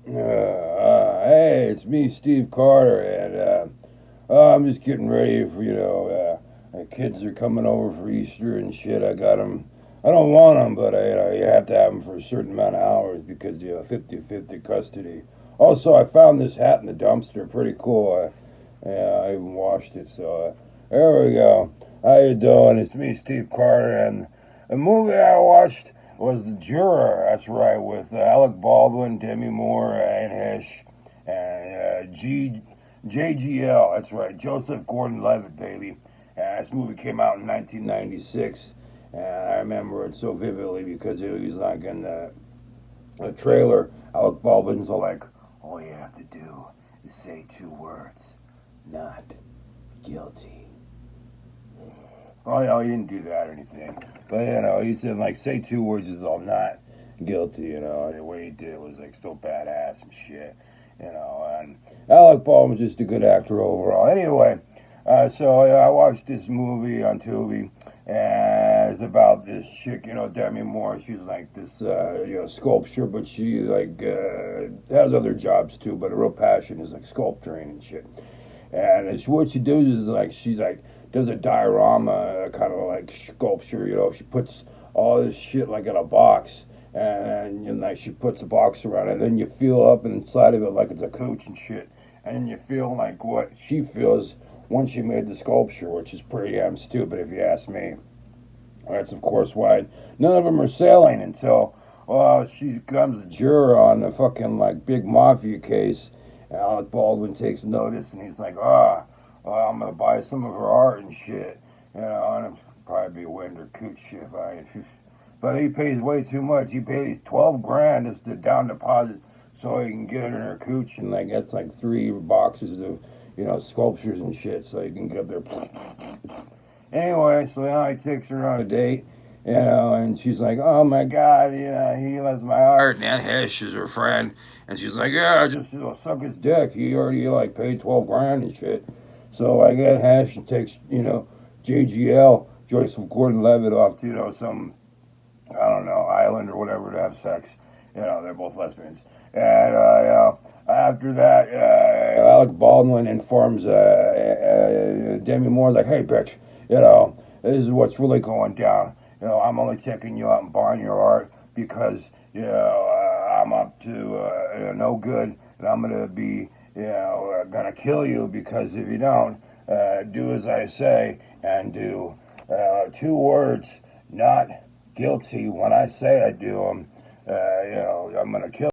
Hey, it's me, Steve Carter, and I'm just getting ready for, my kids are coming over for Easter and shit. I got them. I don't want them, but you have to have them for a certain amount of hours because, 50-50 custody. Also, I found this hat in the dumpster. Pretty cool. I even washed it, so there we go. How you doing? It's me, Steve Carter, and the movie I watched was The Juror. That's right, with Alec Baldwin, Demi Moore, Anne Hesh, and JGL. That's right, Joseph Gordon-Levitt, baby. This movie came out in 1996, and I remember it so vividly because it was like in the trailer. Alec Baldwin's all like, "All you have to do is say two words, not guilty." Oh, no, he didn't do that or anything. But, he said, like, say two words is all not guilty, The way he did it was, like, so badass and shit, And Alec Baldwin was just a good actor overall. Anyway, I watched this movie on Tubi, and it's about this chick, Demi Moore. She's, like, this, sculpture, but she, like, has other jobs, too, but her real passion is, like, sculpturing and shit. And what she does is like she's like does a diorama kind of like sculpture. She puts all this shit like in a box, and like she puts a box around it. And then you feel up inside of it like it's a coach and shit, and then you feel like what she feels once she made the sculpture, which is pretty damn stupid if you ask me. That's of course why none of them are sailing until she becomes a juror on a fucking like big mafia case. Alec Baldwin takes notice and he's like, I'm gonna buy some of her art and shit, and it'll probably be wind or cooch shit if I. But he pays way too much. He pays 12 grand just to down deposit so he can get it in her cooch, and like that's like 3 boxes of sculptures and shit, so he can get up there. Anyway, so now he takes her on a date, and she's like, "Oh my God, he loves my art." And Aunt Hesh is her friend, and she's like, "Yeah, just suck his dick. He already like paid 12 grand and shit." So I get Hesh and takes JGL, Joseph Gordon-Levitt, off to some I don't know island or whatever to have sex. They're both lesbians, and after that, Alec Baldwin informs Demi Moore like, "Hey, bitch, this is what's really going down. I'm only checking you out and buying your art because I'm up to no good, and I'm gonna be gonna kill you because if you don't do as I say and do two words, not guilty. When I say I do them, I'm gonna kill."